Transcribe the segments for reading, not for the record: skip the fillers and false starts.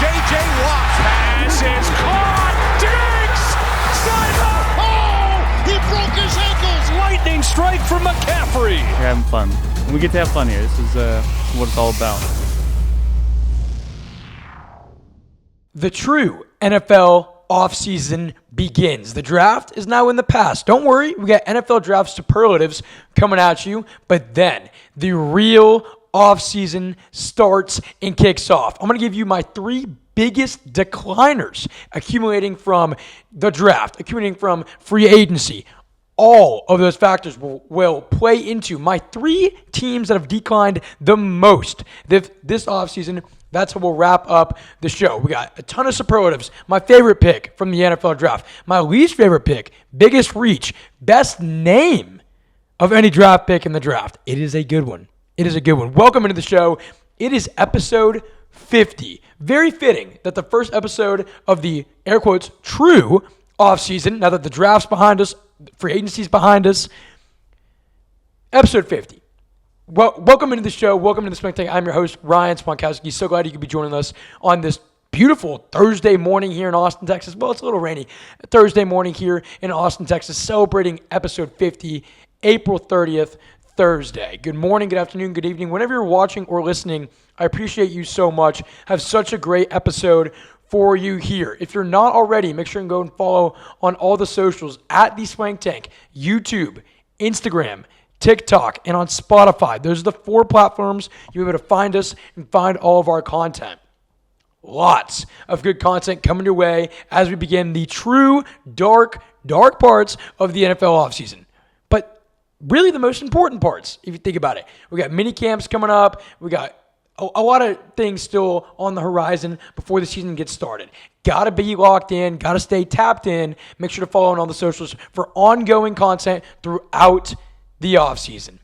J.J. Watt. Pass is caught. Diggs! Side the hole! He broke his ankles. Lightning strike from McCaffrey. We're having fun. We get to have fun here. This is what it's all about. The true NFL offseason begins. The draft is now in the past. Don't worry, we got NFL draft superlatives coming at you, but then the real offseason starts and kicks off. I'm going to give you my 3 biggest decliners accumulating from the draft, accumulating from free agency. All of those factors will play into my 3 teams that have declined the most this offseason. That's how we'll wrap up the show. We got a ton of superlatives. My favorite pick from the NFL draft. My least favorite pick, biggest reach, best name of any draft pick in the draft. It is a good one. It is a good one. Welcome into the show. It is episode 50. Very fitting that the first episode of the, air quotes, true offseason, now that the draft's behind us, free agency's behind us, episode 50. Well, welcome into the show. Welcome to the Swank. I'm your host, Ryan Swankowski. So glad you could be joining us on this beautiful Thursday morning here in Austin, Texas. Well, it's a little rainy. Thursday morning here in Austin, Texas, celebrating episode 50, April 30th, Thursday. Good morning, good afternoon, good evening. Whenever you're watching or listening, I appreciate you so much. Have such a great episode for you here. If you're not already, make sure you can go and follow on all the socials at the Swank Tank, YouTube, Instagram, TikTok, and on Spotify. Those are the 4 platforms you'll be able to find us and find all of our content. Lots of good content coming your way as we begin the true dark parts of the NFL offseason. But really the most important parts, if you think about it. We got mini camps coming up. We got a lot of things still on the horizon before the season gets started. Got to be locked in. Got to stay tapped in. Make sure to follow on all the socials for ongoing content throughout the offseason.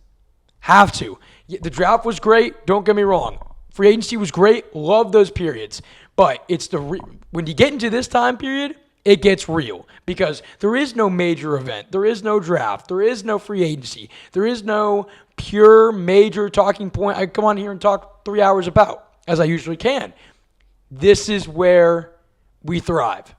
Have to. The draft was great. Don't get me wrong. Free agency was great. Love those periods. But it's when you get into this time period, it gets real because there is no major event. There is no draft. There is no free agency. There is no pure major talking point I come on here and talk 3 hours about, as I usually can. This is where we thrive.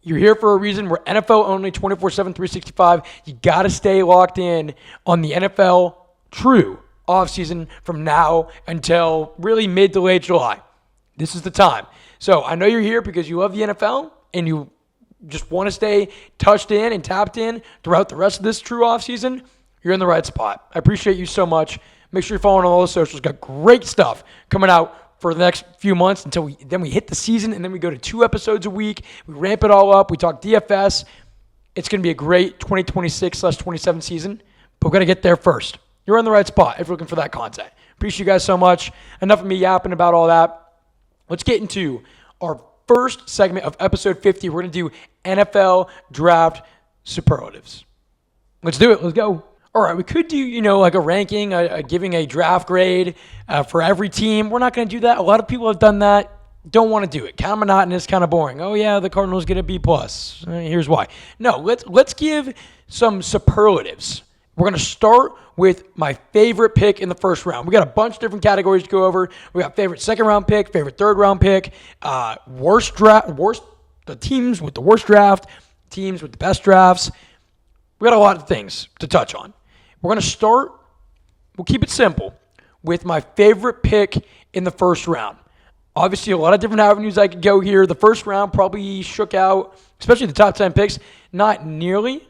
You're here for a reason. We're NFL only, 24/7, 365. You got to stay locked in on the NFL true offseason from now until really mid to late July. This is the time. So I know you're here because you love the NFL and you just want to stay touched in and tapped in throughout the rest of this true offseason. You're in the right spot. I appreciate you so much. Make sure you're following on all the socials. Got great stuff coming out for the next few months until we hit the season, and then we go to 2 episodes a week. We ramp it all up. We talk DFS. It's going to be a great 2026/27 season, but we've got to get there first. You're in the right spot if you're looking for that content. Appreciate you guys so much. Enough of me yapping about all that. Let's get into our first segment of episode 50. We're going to do NFL draft superlatives. Let's do it. Let's go. All right, we could do, like a ranking, giving a draft grade for every team. We're not going to do that. A lot of people have done that. Don't want to do it. Kind of monotonous, kind of boring. Oh, yeah, the Cardinals get a B+. Here's why. No, let's give some superlatives. We're going to start with my favorite pick in the first round. We got a bunch of different categories to go over. We got favorite second-round pick, favorite third-round pick, the teams with the worst draft, teams with the best drafts. We got a lot of things to touch on. We're going to start, we'll keep it simple, with my favorite pick in the first round. Obviously, a lot of different avenues I could go here. The first round probably shook out, especially the top 10 picks, not nearly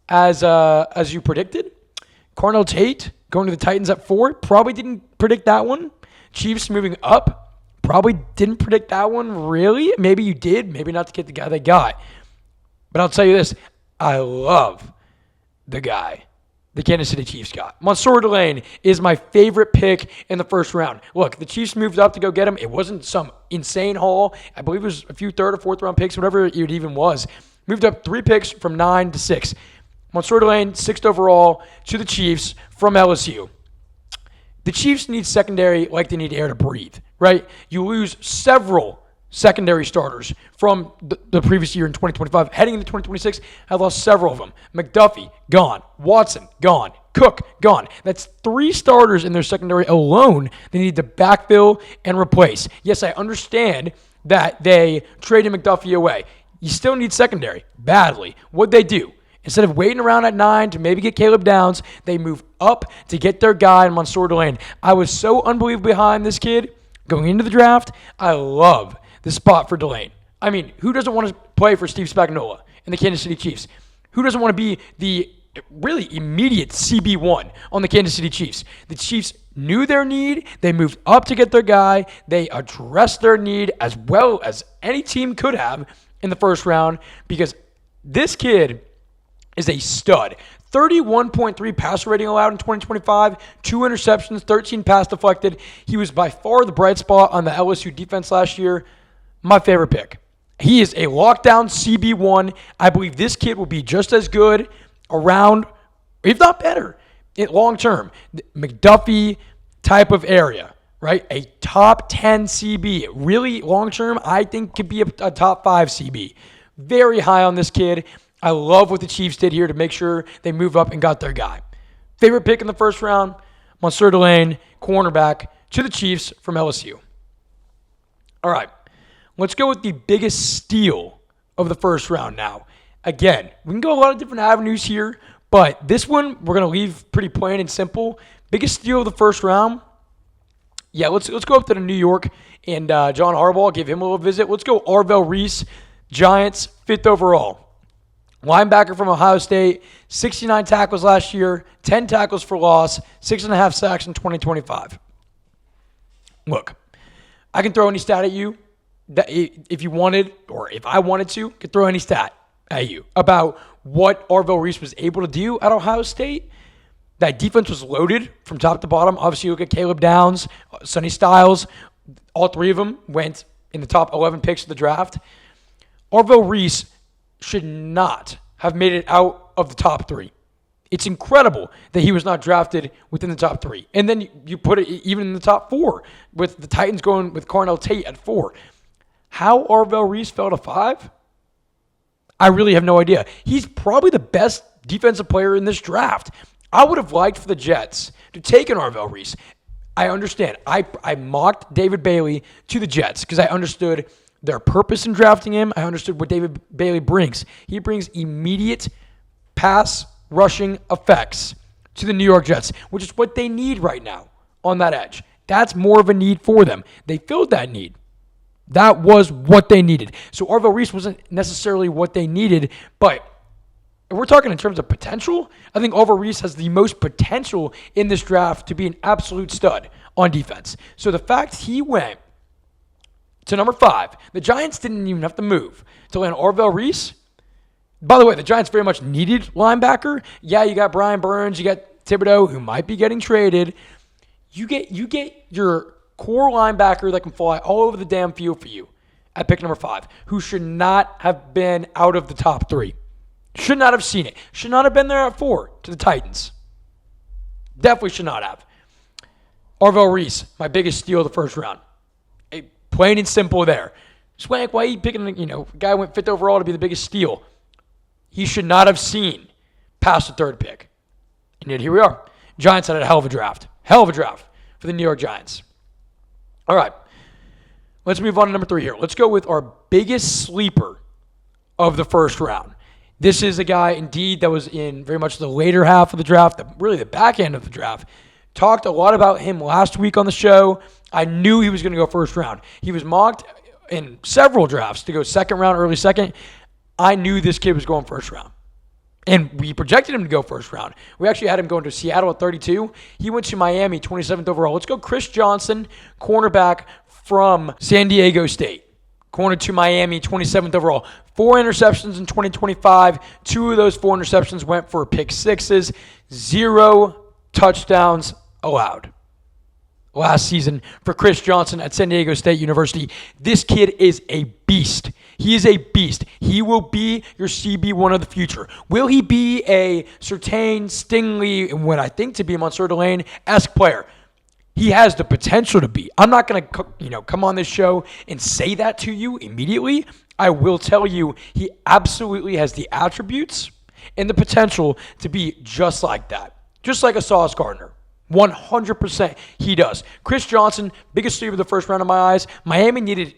as you predicted. Cardinal Tate going to the Titans at 4, probably didn't predict that one. Chiefs moving up, probably didn't predict that one, really. Maybe you did, maybe not to get the guy they got. But I'll tell you this, I love the guy the Kansas City Chiefs got. Mansour Delane is my favorite pick in the first round. Look, the Chiefs moved up to go get him. It wasn't some insane haul. I believe it was a few third or fourth round picks, whatever it even was. Moved up 3 picks from 9 to 6. Mansour Delane, 6th overall to the Chiefs from LSU. The Chiefs need secondary like they need air to breathe, right? You lose several secondary starters from the previous year in 2025. Heading into 2026, I lost several of them. McDuffie, gone. Watson, gone. Cook, gone. That's 3 starters in their secondary alone they need to backfill and replace. Yes, I understand that they traded McDuffie away. You still need secondary badly. What'd they do? Instead of waiting around at 9 to maybe get Caleb Downs, they move up to get their guy in Mansour Delane. I was so unbelievably behind this kid going into the draft. I love the spot for Delane. I mean, who doesn't want to play for Steve Spagnuolo and the Kansas City Chiefs? Who doesn't want to be the really immediate CB1 on the Kansas City Chiefs? The Chiefs knew their need. They moved up to get their guy. They addressed their need as well as any team could have in the first round because this kid is a stud. 31.3 passer rating allowed in 2025, 2 interceptions, 13 pass deflected. He was by far the bright spot on the LSU defense last year. My favorite pick. He is a lockdown CB1. I believe this kid will be just as good around, if not better, long term. McDuffie type of area, right? A top 10 CB. Really long term, I think could be a top 5 CB. Very high on this kid. I love what the Chiefs did here to make sure they move up and got their guy. Favorite pick in the first round, Mansour Delane, cornerback to the Chiefs from LSU. All right, let's go with the biggest steal of the first round now. Again, we can go a lot of different avenues here, but this one we're going to leave pretty plain and simple. Biggest steal of the first round. Yeah, let's go up to New York and John Harbaugh, give him a little visit. Let's go Arvell Reese, Giants, 5th overall. Linebacker from Ohio State, 69 tackles last year, 10 tackles for loss, 6.5 sacks in 2025. Look, I can throw any stat at you that if you wanted, or if I wanted to, could throw any stat at you about what Arvell Reese was able to do at Ohio State. That defense was loaded from top to bottom. Obviously, you look at Caleb Downs, Sonny Styles. All 3 of them went in the top 11 picks of the draft. Arvell Reese should not have made it out of the top 3. It's incredible that he was not drafted within the top 3. And then you put it even in the top 4 with the Titans going with Carnell Tate at 4. How Arvell Reese fell to 5? I really have no idea. He's probably the best defensive player in this draft. I would have liked for the Jets to take an Arvell Reese. I understand. I mocked David Bailey to the Jets because I understood their purpose in drafting him. I understood what David Bailey brings. He brings immediate pass rushing effects to the New York Jets, which is what they need right now on that edge. That's more of a need for them. They filled that need. That was what they needed. So Arvell Reese wasn't necessarily what they needed, but if we're talking in terms of potential, I think Arvell Reese has the most potential in this draft to be an absolute stud on defense. So the fact he went to number 5, the Giants didn't even have to move to land Arvell Reese. By the way, the Giants very much needed linebacker. Yeah, you got Brian Burns, you got Thibodeau, who might be getting traded. You get your core linebacker that can fly all over the damn field for you at pick number 5, who should not have been out of the top 3. Should not have seen it. Should not have been there at 4 to the Titans. Definitely should not have. Arvell Reese, my biggest steal of the first round. Plain and simple there. Swank, why are you picking, a guy who went 5th overall to be the biggest steal? He should not have seen past the 3rd pick. And yet here we are. Giants had a hell of a draft. Hell of a draft for the New York Giants. All right. Let's move on to number 3 here. Let's go with our biggest sleeper of the first round. This is a guy, indeed, that was in very much the later half of the draft, really the back end of the draft. Talked a lot about him last week on the show. I knew he was going to go first round. He was mocked in several drafts to go second round, early second. I knew this kid was going first round. And we projected him to go first round. We actually had him going to Seattle at 32. He went to Miami, 27th overall. Let's go Chris Johnson, cornerback from San Diego State. Corner to Miami, 27th overall. 4 interceptions in 2025. 2 of those 4 interceptions went for pick 6s. 0 touchdowns allowed last season for Chris Johnson at San Diego State University. This kid is a beast. He is a beast. He will be your CB1 of the future. Will he be a Surtain, Stingley, and what I think to be a Mansour Delane-esque player? He has the potential to be. I'm not going to, come on this show and say that to you immediately. I will tell you he absolutely has the attributes and the potential to be just like that. Just like a Sauce Gardner. 100% he does. Chris Johnson, biggest sleeper of the first round in my eyes. Miami needed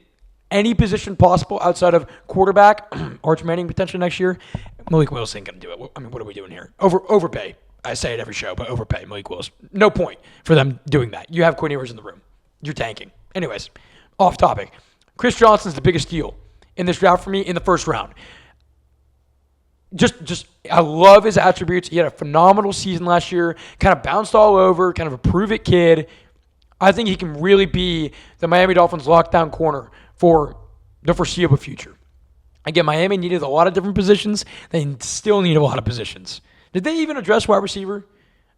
any position possible outside of quarterback, Arch Manning potentially next year, Malik Willis ain't going to do it. I mean, what are we doing here? Overpay. I say it every show, but overpay Malik Willis. No point for them doing that. You have Quinn Ewers in the room. You're tanking. Anyways, off topic. Chris Johnson's the biggest deal in this draft for me in the first round. Just I love his attributes. He had a phenomenal season last year, kind of bounced all over, kind of a prove-it kid. I think he can really be the Miami Dolphins lockdown corner for the foreseeable future. Again, Miami needed a lot of different positions. They still need a lot of positions. Did they even address wide receiver?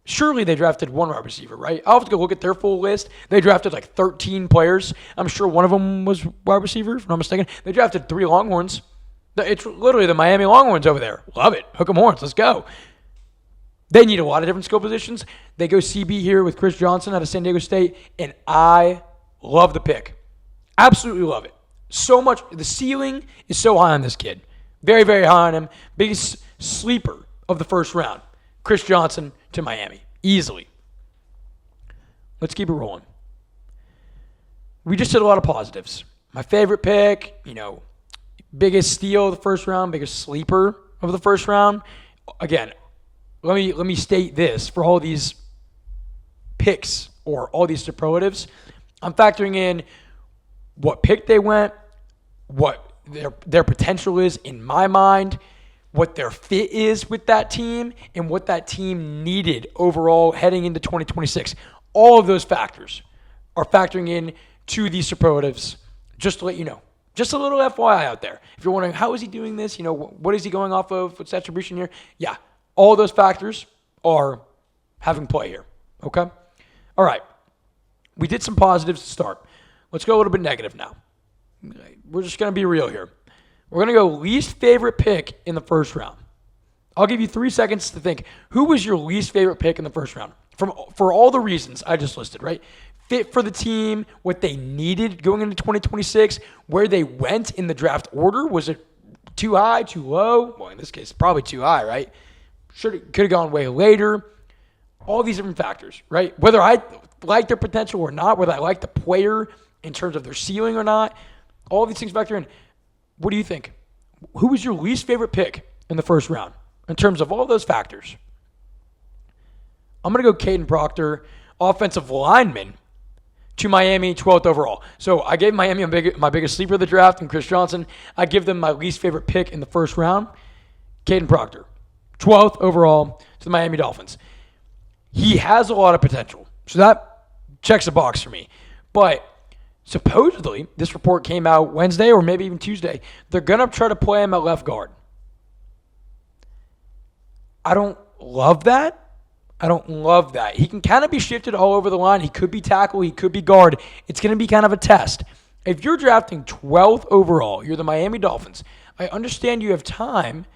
Surely they drafted one wide receiver, right? I'll have to go look at their full list. They drafted like 13 players. I'm sure one of them was wide receiver, if I'm not mistaken. They drafted 3 Longhorns. It's literally the Miami Longhorns over there. Love it. Hook 'em horns. Let's go. They need a lot of different skill positions. They go CB here with Chris Johnson out of San Diego State, and I love the pick. Absolutely love it. So much. The ceiling is so high on this kid. Very, very high on him. Biggest sleeper of the first round. Chris Johnson to Miami. Easily. Let's keep it rolling. We just did a lot of positives. My favorite pick, biggest steal of the first round, biggest sleeper of the first round. Again, let me state this for all these picks or all these superlatives. I'm factoring in what pick they went, what their potential is in my mind, what their fit is with that team, and what that team needed overall heading into 2026. All of those factors are factoring in to these superlatives, just to let you know. Just a little FYI out there. If you're wondering, how is he doing this? What is he going off of? What's the attribution here? Yeah, all those factors are having play here, okay? All right, we did some positives to start. Let's go a little bit negative now. We're just going to be real here. We're going to go least favorite pick in the first round. I'll give you 3 seconds to think. Who was your least favorite pick in the first round? For all the reasons I just listed, right? Fit for the team, what they needed going into 2026, where they went in the draft order. Was it too high, too low? Well, in this case, probably too high, right? Could have gone way later. All these different factors, right? Whether I like their potential or not, whether I like the player in terms of their ceiling or not, all these things factor in. What do you think? Who was your least favorite pick in the first round in terms of all those factors? I'm going to go Caden Proctor, offensive lineman, to Miami, 12th overall. So I gave Miami my biggest sleeper of the draft and Chris Johnson. I give them my least favorite pick in the first round, Caden Proctor, 12th overall to the Miami Dolphins. He has a lot of potential, so that checks a box for me. But supposedly, this report came out Wednesday or maybe even Tuesday. They're going to try to play him at left guard. I don't love that. He can kind of be shifted all over the line. He could be tackle. He could be guard. It's going to be kind of a test. If you're drafting 12th overall, you're the Miami Dolphins. I understand you have time,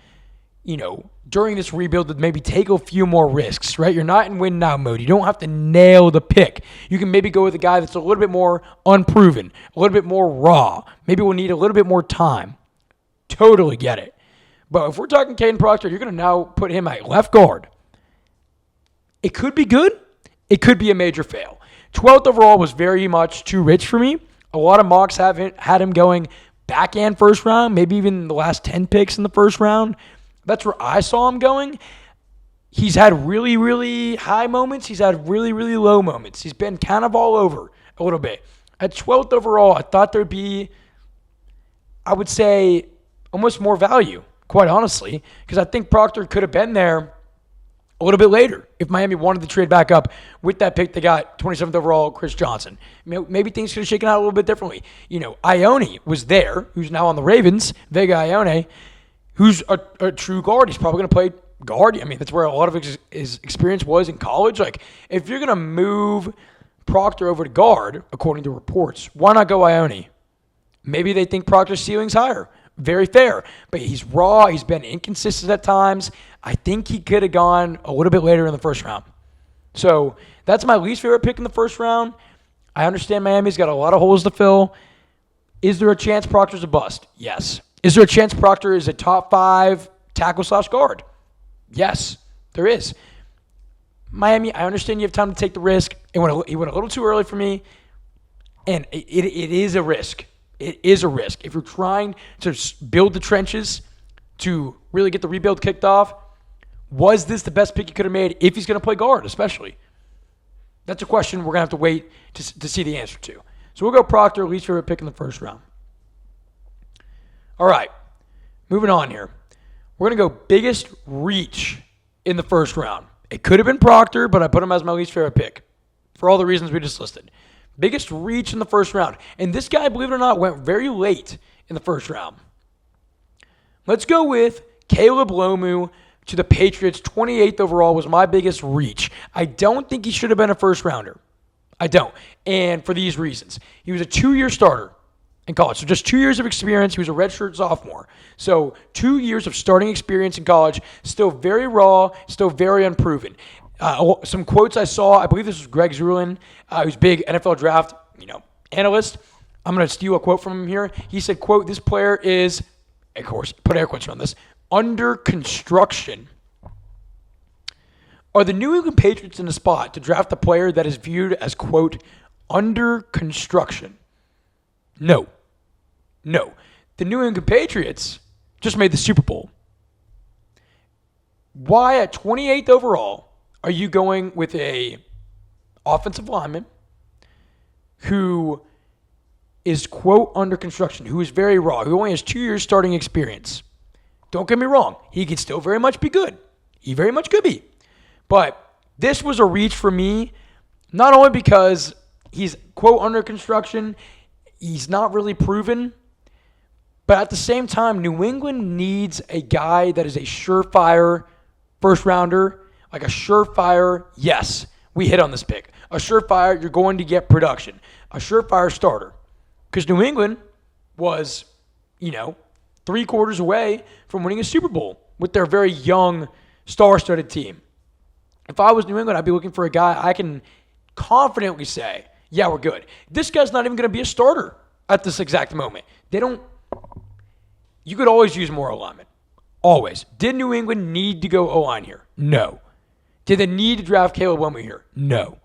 during this rebuild to maybe take a few more risks, right? You're not in win now mode. You don't have to nail the pick. You can maybe go with a guy that's a little bit more unproven, a little bit more raw. Maybe we'll need a little bit more time. Totally get it. But if we're talking Caden Proctor, you're going to now put him at left guard. It could be good. It could be a major fail. 12th overall was very much too rich for me. A lot of mocks had him going back and first round, maybe even the last 10 picks in the first round. That's where I saw him going. He's had really, really high moments. He's had really, really low moments. He's been kind of all over a little bit. At 12th overall, I thought there'd be, I would say, almost more value, quite honestly, because I think Proctor could have been there a little bit later if Miami wanted to trade back up with that pick. They got 27th overall, Chris Johnson. Maybe things could have shaken out a little bit differently. Ione was there, who's now on the Ravens, Vega Ione, who's a true guard. He's probably going to play guard. I mean, that's where a lot of his experience was in college. Like, if you're going to move Proctor over to guard, according to reports, why not go Ione? Maybe they think Proctor's ceiling's higher. Very fair. But he's raw. He's been inconsistent at times. I think he could have gone a little bit later in the first round. So that's my least favorite pick in the first round. I understand Miami's got a lot of holes to fill. Is there a chance Proctor's a bust? Yes. Is there a chance Proctor is a top 5 tackle/guard? Yes, there is. Miami, I understand you have time to take the risk. He went a little too early for me, and it is a risk. It is a risk. If you're trying to build the trenches to really get the rebuild kicked off, was this the best pick you could have made if he's going to play guard, especially? That's a question we're going to have to wait to see the answer to. So we'll go Proctor, least favorite pick in the first round. All right, moving on here. We're going to go biggest reach in the first round. It could have been Proctor, but I put him as my least favorite pick for all the reasons we just listed. Biggest reach in the first round. And this guy, believe it or not, went very late in the first round. Let's go with Caleb Lomu to the Patriots. 28th overall was my biggest reach. I don't think he should have been a first rounder. I don't. And for these reasons. He was a 2-year starter in college. So just 2 years of experience. He was a redshirt sophomore. So 2 years of starting experience in college. Still very raw. Still very unproven. Some quotes I saw. I believe this was Greg Zurlin, who's big NFL draft, analyst. I'm going to steal a quote from him here. He said, quote, "This player is," of course, put air quotes around this, "under construction." Are the New England Patriots in a spot to draft a player that is viewed as, quote, under construction? No. The New England Patriots just made the Super Bowl. Why at 28th overall are you going with a offensive lineman who is, quote, under construction, who is very raw, who only has 2 years starting experience? Don't get me wrong. He could still very much be good. He very much could be. But this was a reach for me, not only because he's, quote, under construction, he's not really proven, but at the same time, New England needs a guy that is a surefire first rounder, like a surefire, yes, we hit on this pick. A surefire, you're going to get production. A surefire starter. Because New England was, 3 quarters away from winning a Super Bowl with their very young, star-studded team. If I was New England, I'd be looking for a guy I can confidently say, yeah, we're good. This guy's not even going to be a starter at this exact moment. You could always use more alignment. Always. Did New England need to go O-line here? No. Did they need to draft Caleb Lomu here? No.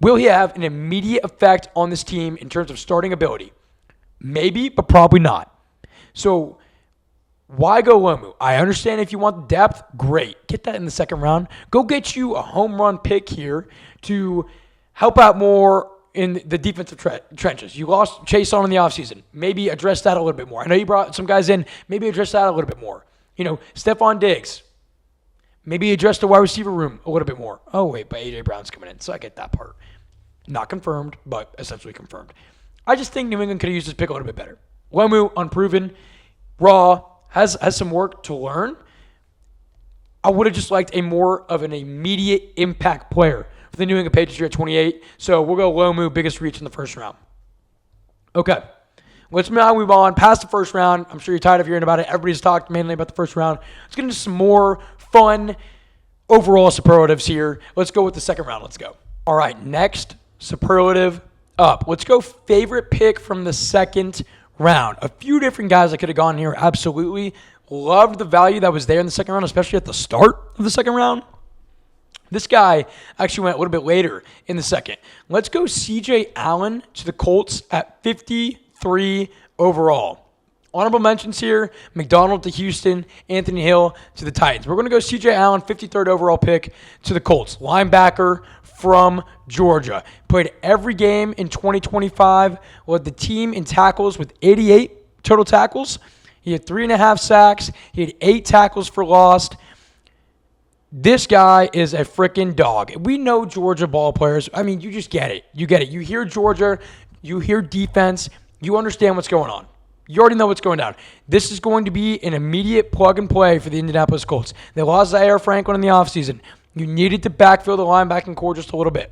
Will he have an immediate effect on this team in terms of starting ability? Maybe, but probably not. So why go Lomu? I understand if you want depth, great. Get that in the second round. Go get you a home run pick here to help out more in the defensive trenches. You lost Chase on in the offseason. Maybe address that a little bit more. I know you brought some guys in. Maybe address that a little bit more. Stephon Diggs. Maybe address the wide receiver room a little bit more. Oh, wait, but A.J. Brown's coming in, so I get that part. Not confirmed, but essentially confirmed. I just think New England could have used this pick a little bit better. Lomu, unproven, raw, has some work to learn. I would have just liked a more of an immediate impact player for the New England Patriots here at 28. So we'll go Lomu, biggest reach in the first round. Okay. Let's now move on past the first round. I'm sure you're tired of hearing about it. Everybody's talked mainly about the first round. Let's get into some more fun overall superlatives here. Let's go with the second round. Let's go. All right, next superlative up. Let's go favorite pick from the second round. A few different guys I could have gone here. Absolutely. Loved the value that was there in the second round, especially at the start of the second round. This guy actually went a little bit later in the second. Let's go C.J. Allen to the Colts at 53 overall. Honorable mentions here, McDonald to Houston, Anthony Hill to the Titans. We're going to go C.J. Allen, 53rd overall pick to the Colts. Linebacker from Georgia. Played every game in 2025. Led the team in tackles with 88 total tackles. He had 3.5 sacks. He had 8 tackles for loss. This guy is a freaking dog. We know Georgia ball players. I mean, you just get it. You get it. You hear Georgia. You hear defense. You understand what's going on. You already know what's going down. This is going to be an immediate plug and play for the Indianapolis Colts. They lost Zaire Franklin in the offseason. You needed to backfill the linebacking core just a little bit.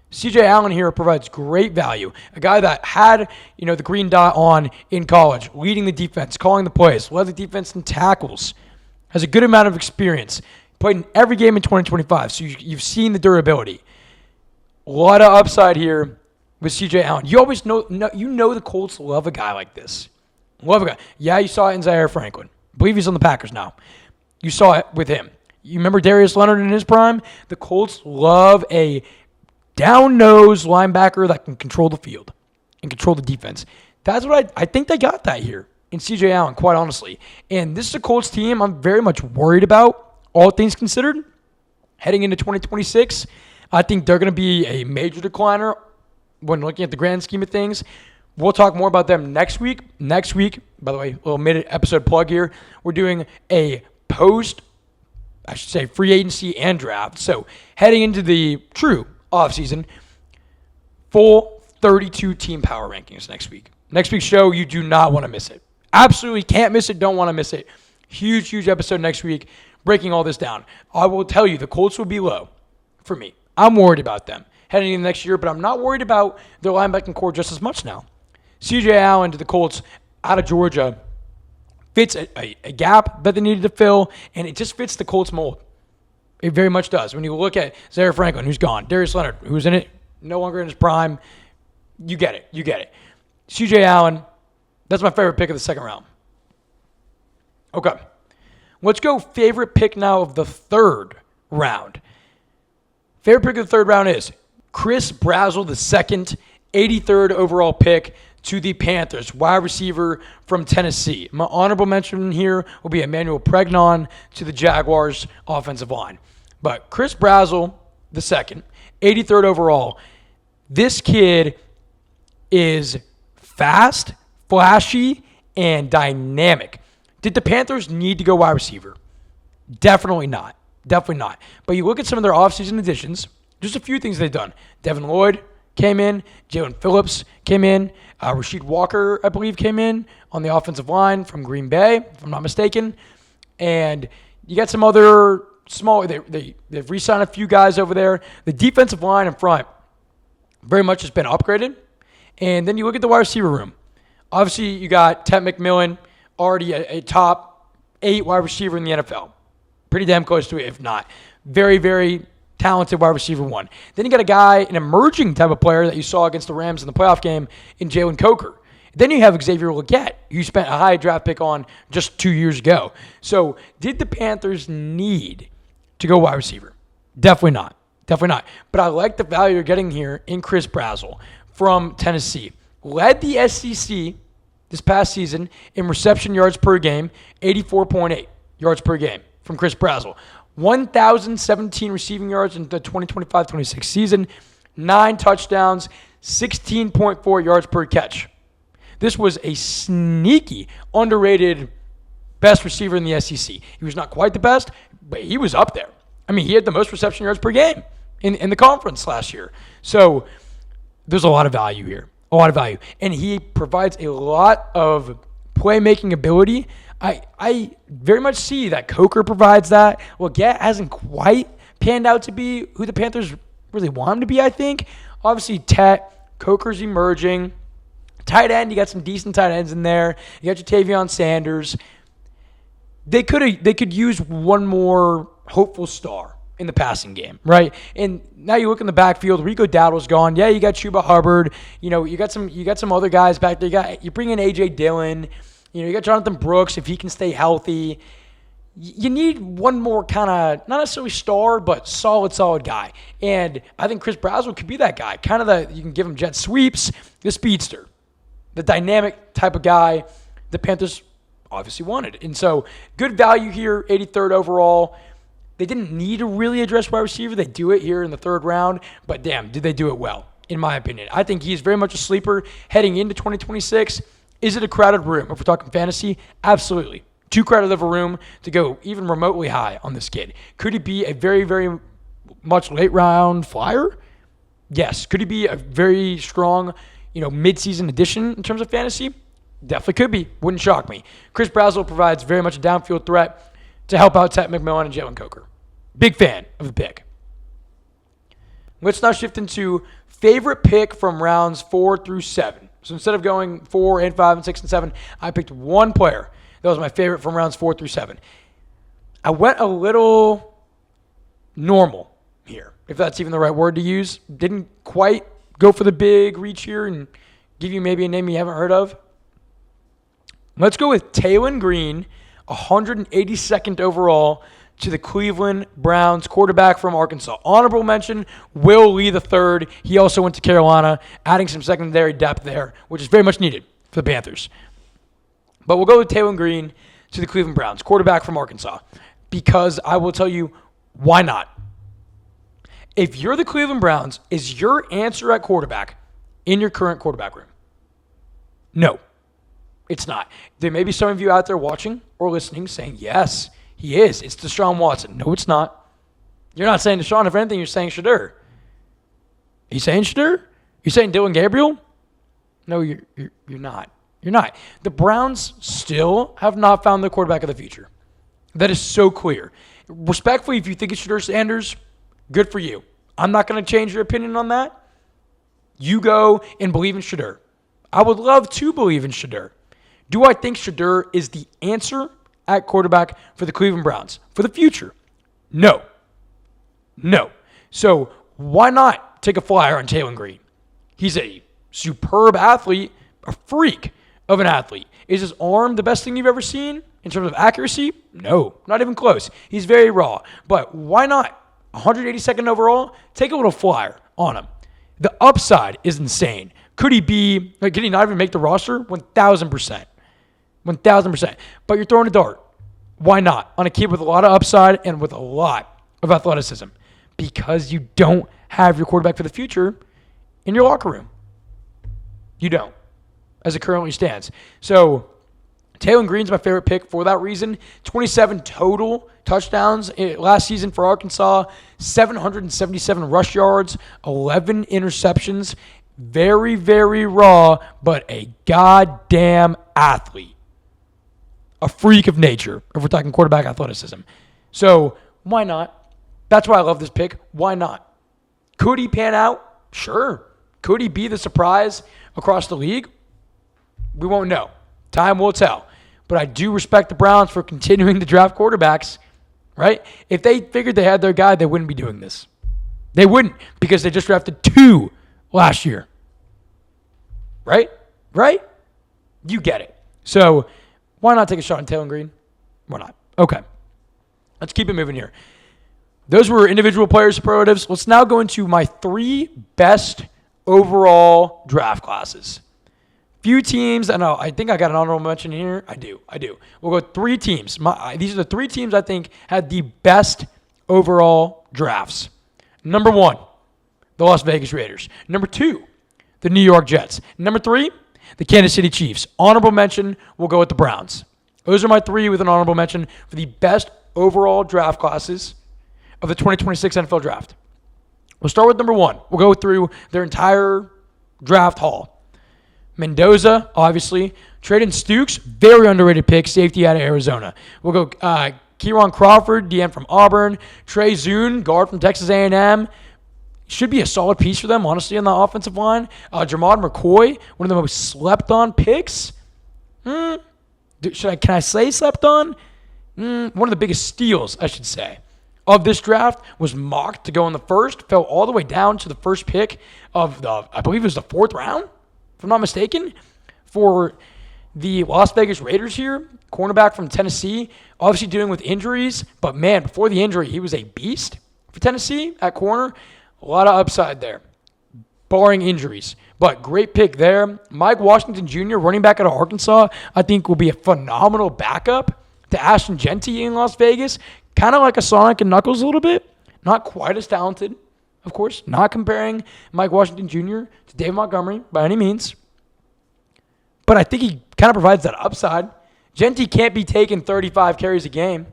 C.J. Allen here provides great value. A guy that had, the green dot on in college, leading the defense, calling the plays, led the defense in tackles, has a good amount of experience, played in every game in 2025, so you've seen the durability. A lot of upside here with C.J. Allen. You always know the Colts love a guy like this. Love a guy. Yeah, you saw it in Zaire Franklin. I believe he's on the Packers now. You saw it with him. You remember Darius Leonard in his prime? The Colts love a down-nosed linebacker that can control the field and control the defense. That's what I think they got that here in C.J. Allen, quite honestly. And this is a Colts team I'm very much worried about, all things considered. Heading into 2026, I think they're going to be a major decliner when looking at the grand scheme of things. We'll talk more about them next week. Next week, by the way, a little mid-episode plug here, we're doing a free agency and draft. So heading into the true offseason, full 32 team power rankings next week. Next week's show, you do not want to miss it. Absolutely can't miss it, don't want to miss it. Huge episode next week, breaking all this down. I will tell you, the Colts will be low for me. I'm worried about them heading into next year, but I'm not worried about their linebacking core just as much now. C.J. Allen to the Colts out of Georgia fits a gap that they needed to fill, and it just fits the Colts mold. It very much does. When you look at Zaire Franklin, who's gone, Darius Leonard, who's in it, no longer in his prime, you get it. C.J. Allen, that's my favorite pick of the second round. Okay. Let's go favorite pick now of the third round. Favorite pick of the third round is Chris Brazzell, the second, 83rd overall pick to the Panthers, wide receiver from Tennessee. My honorable mention here will be Emmanuel Pregnon to the Jaguars offensive line. But Chris Brazzell, the second, 83rd overall. This kid is fast, flashy, and dynamic. Did the Panthers need to go wide receiver? Definitely not. But you look at some of their offseason additions, just a few things they've done. Devin Lloyd came in. Jalen Phillips came in. Rasheed Walker, I believe, came in on the offensive line from Green Bay, if I'm not mistaken. And you got some other small, they've re-signed a few guys over there. The defensive line in front very much has been upgraded. And then you look at the wide receiver room. Obviously, you got Ted McMillan, already a top 8 wide receiver in the NFL. Pretty damn close to it, if not. Very talented wide receiver one. Then you got a guy, an emerging type of player that you saw against the Rams in the playoff game in Jalen Coker. Then you have Xavier Legette, who you spent a high draft pick on just 2 years ago. So did the Panthers need to go wide receiver? Definitely not. But I like the value you're getting here in Chris Brazzell from Tennessee. Led the SEC this past season in reception yards per game, 84.8 yards per game from Chris Brazzell. 1,017 receiving yards in the 2025-26 season, 9 touchdowns, 16.4 yards per catch. This was a sneaky, underrated best receiver in the SEC. He was not quite the best, but he was up there. I mean, he had the most reception yards per game in the conference last year. So there's a lot of value here. And he provides a lot of playmaking ability. I very much see that Coker provides that. Legette hasn't quite panned out to be who the Panthers really want him to be, I think. Obviously, Coker's emerging. Tight end, you got some decent tight ends in there. You got your Tavion Sanders. They could use one more hopeful star in the passing game, right? And now you look in the backfield, Rico Dowdle's gone. Yeah, you got Chuba Hubbard. You know, you got some other guys back there. You bring in A.J. Dillon. You know, you got Jonathan Brooks if he can stay healthy. You need one more kind of, not necessarily star, but solid guy. And I think Chris Brazzell could be that guy. Kind of you can give him jet sweeps, the speedster, the dynamic type of guy the Panthers obviously wanted. And so good value here, 83rd overall. They didn't need to really address wide receiver. They do it here in the third round. But damn, did they do it well, in my opinion. I think he's very much a sleeper heading into 2026. Is it a crowded room? If we're talking fantasy, absolutely. Too crowded of a room to go even remotely high on this kid. Could he be a very much late round flyer? Yes. Could he be a very strong, mid-season addition in terms of fantasy? Definitely could be. Wouldn't shock me. Chris Brazzell provides very much a downfield threat to help out Ted McMillan and Jalen Coker. Big fan of the pick. Let's now shift into favorite pick from rounds 4 through 7. So instead of going 4 and 5 and 6 and 7, I picked one player that was my favorite from rounds 4 through 7. I went a little normal here, if that's even the right word to use. Didn't quite go for the big reach here and give you maybe a name you haven't heard of. Let's go with Taylon Green, 182nd overall to the Cleveland Browns, quarterback from Arkansas. Honorable mention, Will Lee III. He also went to Carolina, adding some secondary depth there, which is very much needed for the Panthers. But we'll go with Taylor Green to the Cleveland Browns, quarterback from Arkansas, because I will tell you, why not? If you're the Cleveland Browns, is your answer at quarterback in your current quarterback room? No, it's not. There may be some of you out there watching or listening saying, yes, he is. It's Deshaun Watson. No, it's not. You're not saying Deshaun. If anything, you're saying Shadur. Are you saying Shadur? You saying Dylan Gabriel? No, you're not. You're not. The Browns still have not found the quarterback of the future. That is so clear. Respectfully, if you think it's Shadur Sanders, good for you. I'm not going to change your opinion on that. You go and believe in Shadur. I would love to believe in Shadur. Do I think Shadur is the answer at quarterback for the Cleveland Browns for the future? No. No. So why not take a flyer on Taylor Green? He's a superb athlete, a freak of an athlete. Is his arm the best thing you've ever seen in terms of accuracy? No, not even close. He's very raw. But why not? 182nd overall, take a little flyer on him. The upside is insane. Could he not even make the roster? 1,000%. 1,000%. But you're throwing a dart. Why not? On a kid with a lot of upside and with a lot of athleticism. Because you don't have your quarterback for the future in your locker room. You don't, as it currently stands. So Taylor Green's my favorite pick for that reason. 27 total touchdowns last season for Arkansas, 777 rush yards, 11 interceptions. Very, very raw, but a goddamn athlete. A freak of nature, if we're talking quarterback athleticism. So why not? That's why I love this pick. Why not? Could he pan out? Sure. Could he be the surprise across the league? We won't know. Time will tell. But I do respect the Browns for continuing to draft quarterbacks, right? If they figured they had their guy, they wouldn't be doing this. They wouldn't, because they just drafted 2 last year. Right? Right? You get it. So why not take a shot on Taylor Green? Why not? Okay. Let's keep it moving here. Those were individual player superlatives. Let's now go into my 3 best overall draft classes. Few teams, I think I got an honorable mention here. I do. We'll go 3 teams. These are the 3 teams I think had the best overall drafts. Number 1, the Las Vegas Raiders. Number 2, the New York Jets. Number 3, the Kansas City Chiefs. Honorable mention, we'll go with the Browns. Those are my 3 with an honorable mention for the best overall draft classes of the 2026 NFL Draft. We'll start with number 1. We'll go through their entire draft haul. Mendoza, obviously. Traden Stukes, very underrated pick, safety out of Arizona. We'll go Kieran Crawford, DN from Auburn. Trey Zune, guard from Texas A&M. Should be a solid piece for them, honestly, on the offensive line. Jamad McCoy, one of the most slept-on picks. Can I say slept-on? One of the biggest steals, I should say, of this draft. Was mocked to go in the first, fell all the way down to the first pick of I believe it was the 4th round, if I'm not mistaken, for the Las Vegas Raiders here. Cornerback from Tennessee, obviously dealing with injuries, but man, before the injury, he was a beast for Tennessee at corner. A lot of upside there, barring injuries. But great pick there. Mike Washington Jr., running back out of Arkansas, I think will be a phenomenal backup to Ashton Genty in Las Vegas. Kind of like a Sonic and Knuckles a little bit. Not quite as talented, of course. Not comparing Mike Washington Jr. to Dave Montgomery by any means. But I think he kind of provides that upside. Genty can't be taking 35 carries a game.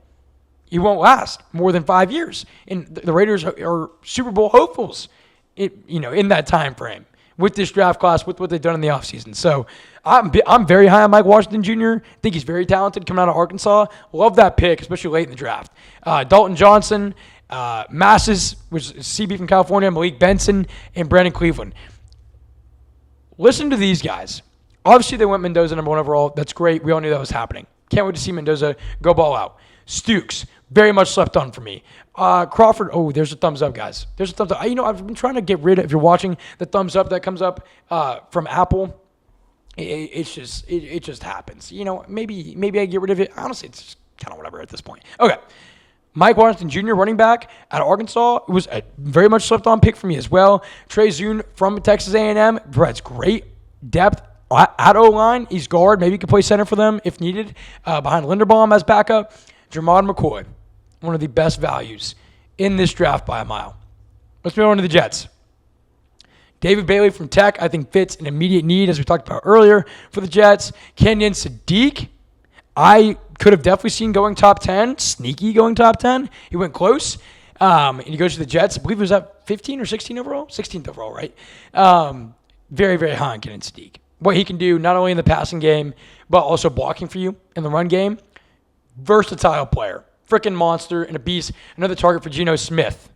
He won't last more than 5 years. And the Raiders are Super Bowl hopefuls in that time frame with this draft class, with what they've done in the offseason. So I'm very high on Mike Washington Jr. I think he's very talented coming out of Arkansas. Love that pick, especially late in the draft. Dalton Johnson, Masses, which is CB from California, Malik Benson, and Brandon Cleveland. Listen to these guys. Obviously, they went Mendoza number 1 overall. That's great. We all knew that was happening. Can't wait to see Mendoza go ball out. Stukes, very much slept on for me. Crawford, there's a thumbs up, guys. There's a thumbs up. I've been trying to get rid of, if you're watching, the thumbs up that comes up from Apple. It just happens. Maybe I get rid of it. Honestly, it's just kind of whatever at this point. Okay. Mike Washington Jr., running back out of Arkansas, was a very much slept on pick for me as well. Trey Zune from Texas A&M provides great depth At O-line, he's guard. Maybe he could play center for them if needed. Behind Linderbaum as backup. Jermod McCoy, one of the best values in this draft by a mile. Let's move on to the Jets. David Bailey from Tech, I think, fits an immediate need, as we talked about earlier, for the Jets. Kenyon Sadiq, I could have definitely seen going top 10, sneaky going top 10. He went close, and he goes to the Jets. I believe it was at 15 or 16 overall? 16th overall, right? Very, very high on Kenyon Sadiq. What he can do, not only in the passing game, but also blocking for you in the run game. Versatile player. Freaking monster and a beast. Another target for Geno Smith.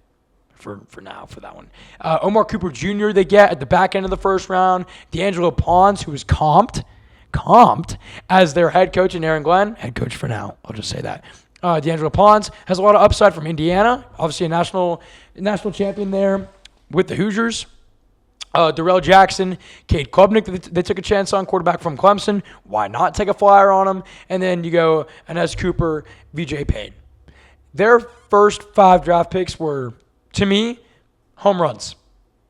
For that one. Omar Cooper Jr. they get at the back end of the first round. D'Angelo Pons, who was comped as their head coach, and Aaron Glenn, head coach for now. I'll just say that. D'Angelo Pons has a lot of upside from Indiana. Obviously a national champion there with the Hoosiers. Darrell Jackson, Cade Klubnik, they took a chance on, quarterback from Clemson. Why not take a flyer on him? And then you go Inez Cooper, VJ Payne. Their first 5 draft picks were, to me, home runs.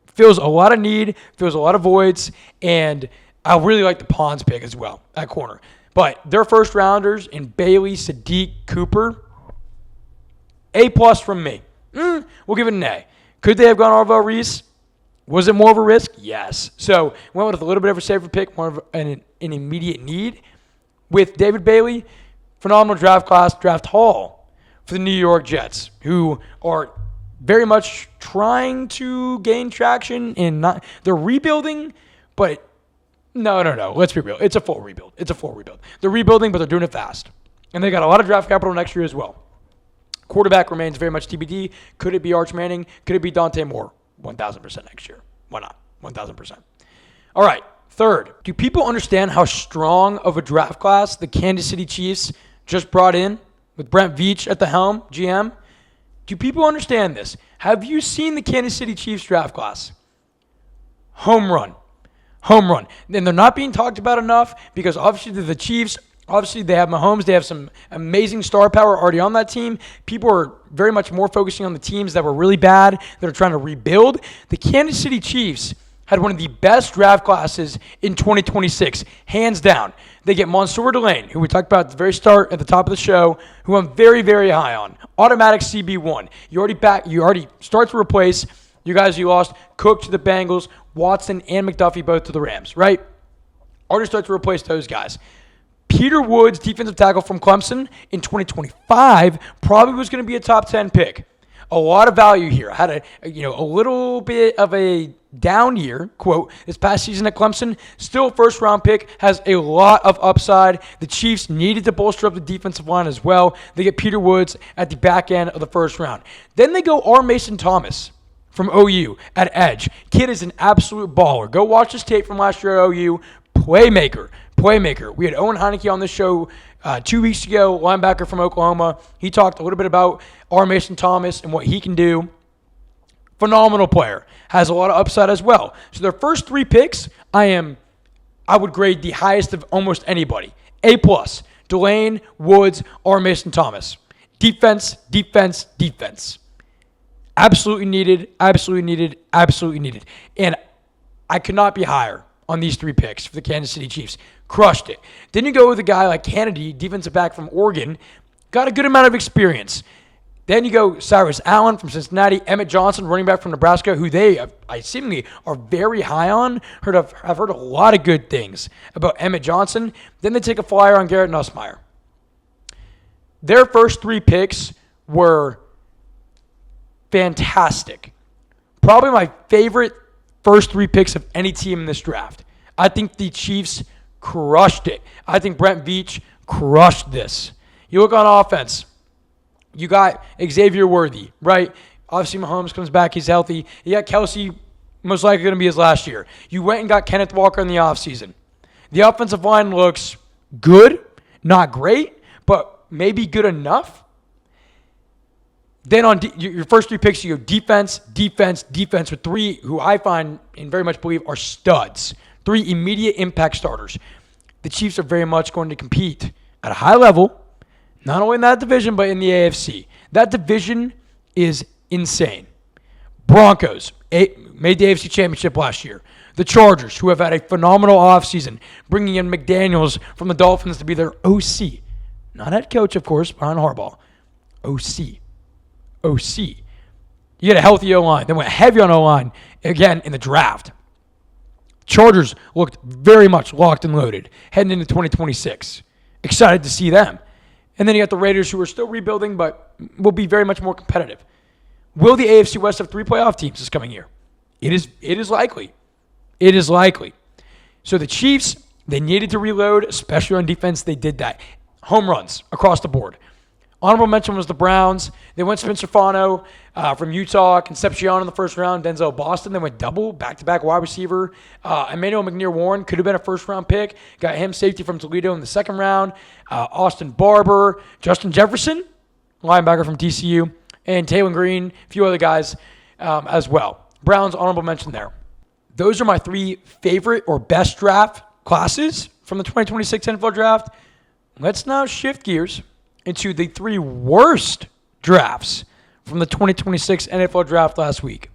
Feels a lot of need, feels a lot of voids, and I really like the Pons pick as well at corner. But their first rounders in Bailey, Sadiq, Cooper, A+ from me. We'll give it an A. Could they have gone Arvell Reese? Was it more of a risk? Yes. So went with a little bit of a safer pick, more of an immediate need. With David Bailey, phenomenal draft class, draft haul for the New York Jets, who are very much trying to gain traction and they're rebuilding, but no. Let's be real. It's a full rebuild. They're rebuilding, but they're doing it fast. And they got a lot of draft capital next year as well. Quarterback remains very much TBD. Could it be Arch Manning? Could it be Dante Moore? 1,000% next year. Why not? 1,000%. All right. Third, do people understand how strong of a draft class the Kansas City Chiefs just brought in with Brent Veach at the helm, GM? Do people understand this? Have you seen the Kansas City Chiefs draft class? Home run. And they're not being talked about enough because obviously they're the Chiefs. Obviously, they have Mahomes. They have some amazing star power already on that team. People are very much more focusing on the teams that were really bad, that are trying to rebuild. The Kansas City Chiefs had one of the best draft classes in 2026, hands down. They get Mansour Delane, who we talked about at the very start, at the top of the show, who I'm very, very high on. Automatic CB1. You already start to replace you guys you lost. Cook to the Bengals, Watson and McDuffie both to the Rams, right? Already start to replace those guys. Peter Woods, defensive tackle from Clemson in 2025, probably was going to be a top 10 pick. A lot of value here. Had a little bit of a down year, quote, this past season at Clemson. Still a first-round pick, has a lot of upside. The Chiefs needed to bolster up the defensive line as well. They get Peter Woods at the back end of the first round. Then they go R. Mason Thomas from OU at edge. Kid is an absolute baller. Go watch his tape from last year at OU. Playmaker. We had Owen Heineke on this show 2 weeks ago, linebacker from Oklahoma. He talked a little bit about R. Mason Thomas and what he can do. Phenomenal player. Has a lot of upside as well. So their first 3 picks, I would grade the highest of almost anybody. A+. Delane, Woods, R. Mason Thomas. Defense. Absolutely needed. And I could not be higher on these 3 picks for the Kansas City Chiefs. Crushed it. Then you go with a guy like Kennedy, defensive back from Oregon, got a good amount of experience. Then you go Cyrus Allen from Cincinnati, Emmett Johnson, running back from Nebraska, who I seemingly are very high on. I've heard a lot of good things about Emmett Johnson. Then they take a flyer on Garrett Nussmeier. Their first 3 picks were fantastic. Probably my favorite first 3 picks of any team in this draft. I think the Chiefs crushed it. I think Brent Veach crushed this. You look on offense, you got Xavier Worthy, right? Obviously, Mahomes comes back. He's healthy. You got Kelsey, most likely going to be his last year. You went and got Kenneth Walker in the offseason. The offensive line looks good, not great, but maybe good enough. Then on your first 3 picks, you go defense with 3 who I find and very much believe are studs. 3 immediate impact starters. The Chiefs are very much going to compete at a high level, not only in that division, but in the AFC. That division is insane. Broncos made the AFC Championship last year. The Chargers, who have had a phenomenal offseason, bringing in McDaniels from the Dolphins to be their OC. Not head coach, of course, behind Harbaugh. OC. You get a healthy O-line. They went heavy on O-line again in the draft. Chargers looked very much locked and loaded heading into 2026. Excited to see them. And then you got the Raiders, who are still rebuilding, but will be very much more competitive. Will the AFC West have 3 playoff teams this coming year? It is likely. It is likely. So the Chiefs, they needed to reload, especially on defense. They did that. Home runs across the board. Honorable mention was the Browns. They went Spencer Fano from Utah, Concepcion in the first round, Denzel Boston. They went double, back-to-back wide receiver. Emmanuel McNear-Warren could have been a first-round pick. Got him safety from Toledo in the second round. Austin Barber, Justin Jefferson, linebacker from TCU, and Taylor Green, a few other guys as well. Browns, honorable mention there. Those are my 3 favorite or best draft classes from the 2026 NFL Draft. Let's now shift gears into the 3 worst drafts from the 2026 NFL Draft last week.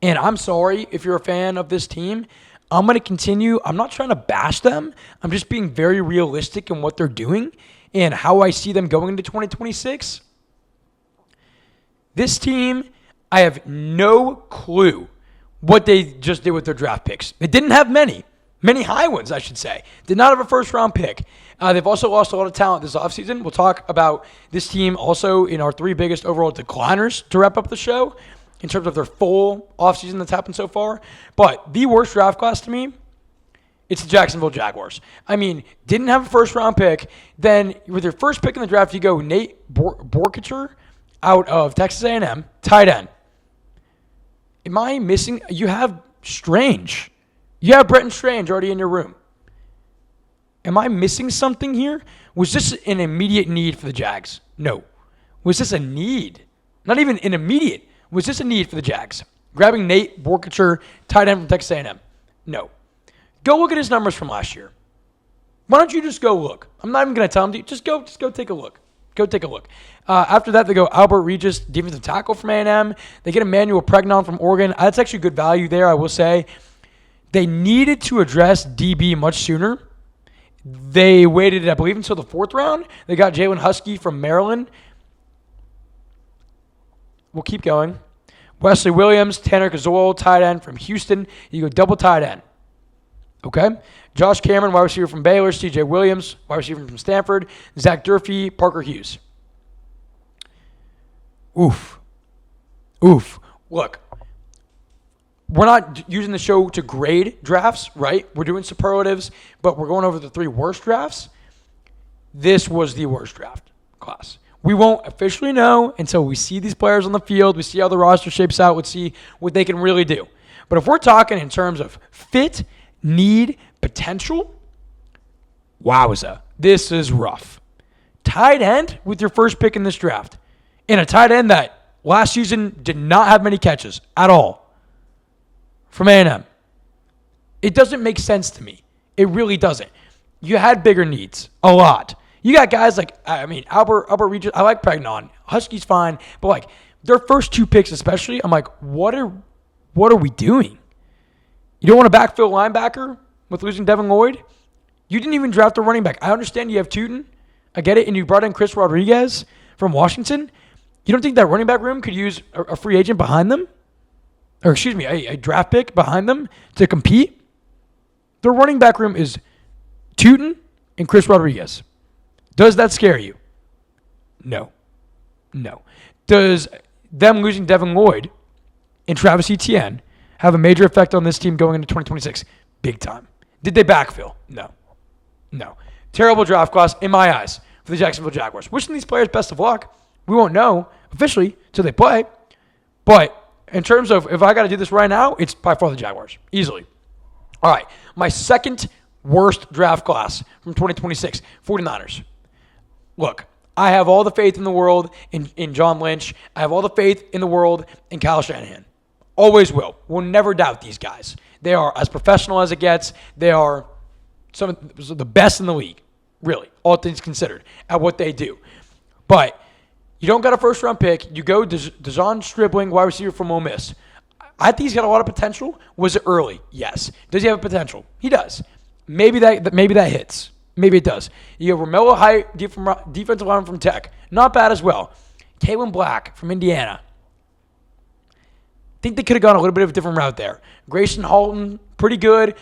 And I'm sorry if you're a fan of this team. I'm going to continue. I'm not trying to bash them. I'm just being very realistic in what they're doing and how I see them going into 2026. This team, I have no clue what they just did with their draft picks. They didn't have many high ones, I should say. Did not have a first-round pick. They've also lost a lot of talent this offseason. We'll talk about this team also in our 3 biggest overall decliners to wrap up the show in terms of their full offseason that's happened so far. But the worst draft class to me, it's the Jacksonville Jaguars. I mean, didn't have a first-round pick. Then with your first pick in the draft, you go Nate Borkacher out of Texas A&M, tight end. Am I missing? You have Strange. You have Bretton Strange already in your room. Am I missing something here? Was this an immediate need for the Jags? No. Was this a need? Not even an immediate. Was this a need for the Jags? Grabbing Nate Borkacher, tight end from Texas A&M? No. Go look at his numbers from last year. Why don't you just go look? I'm not even going to tell him to. Just go take a look. Go take a look. After that, they go Albert Regis, defensive tackle from A&M. They get Emmanuel Pregnon from Oregon. That's actually good value there, I will say. They needed to address DB much sooner. They waited, I believe, until the 4th round. They got Jalen Husky from Maryland. We'll keep going. Wesley Williams, Tanner Kazol, tight end from Houston. You go double tight end. Okay? Josh Cameron, wide receiver from Baylor. C.J. Williams, wide receiver from Stanford. Zach Durfee, Parker Hughes. Oof. Look, we're not using the show to grade drafts, right? We're doing superlatives, but we're going over the 3 worst drafts. This was the worst draft class. We won't officially know until we see these players on the field. We see how the roster shapes out. Let's see what they can really do. But if we're talking in terms of fit, need, potential, wowza, this is rough. Tight end with your first pick in this draft. And a tight end that last season did not have many catches at all. From A&M. It doesn't make sense to me. It really doesn't. You had bigger needs. A lot. You got guys like, Albert Regis. I like Pregnon. Husky's fine. But, like, their first 2 picks especially, I'm like, what are we doing? You don't want to backfill linebacker with losing Devin Lloyd? You didn't even draft a running back. I understand you have Tootin. I get it. And you brought in Chris Rodriguez from Washington. You don't think that running back room could use a free agent behind them? Or excuse me, a draft pick behind them to compete? Their running back room is Tootin and Chris Rodriguez. Does that scare you? No. Does them losing Devin Lloyd and Travis Etienne have a major effect on this team going into 2026? Big time. Did they backfill? No. Terrible draft class, in my eyes, for the Jacksonville Jaguars. Wishing these players best of luck. We won't know officially until they play. But in terms of if I got to do this right now, it's by far the Jaguars. Easily. All right. My second worst draft class from 2026, 49ers. Look, I have all the faith in the world in John Lynch. I have all the faith in the world in Kyle Shanahan. Always will. We'll never doubt these guys. They are as professional as it gets. They are some of the best in the league, really, all things considered, at what they do. But you don't got a first-round pick. You go DeJon Stribling, wide receiver from Ole Miss. I think he's got a lot of potential. Was it early? Yes. Does he have potential? He does. Maybe that hits. Maybe it does. You have Romello Height, defensive lineman from Tech. Not bad as well. Kalen Black from Indiana. Think they could have gone a little bit of a different route there. Grayson Halton, pretty good.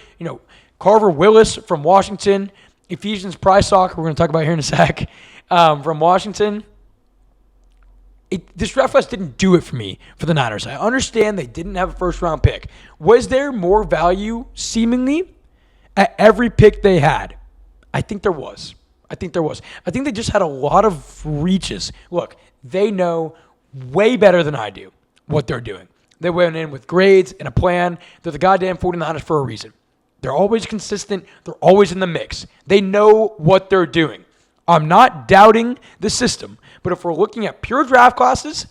Carver Willis from Washington. Ephesians Prysock, we're going to talk about here in a sec, from Washington. This draft class didn't do it for me for the Niners. I understand they didn't have a first-round pick. Was there more value, seemingly, at every pick they had? I think there was. I think they just had a lot of reaches. Look, they know way better than I do what they're doing. They went in with grades and a plan. They're the goddamn 49ers for a reason. They're always consistent. They're always in the mix. They know what they're doing. I'm not doubting the system, but if we're looking at pure draft classes,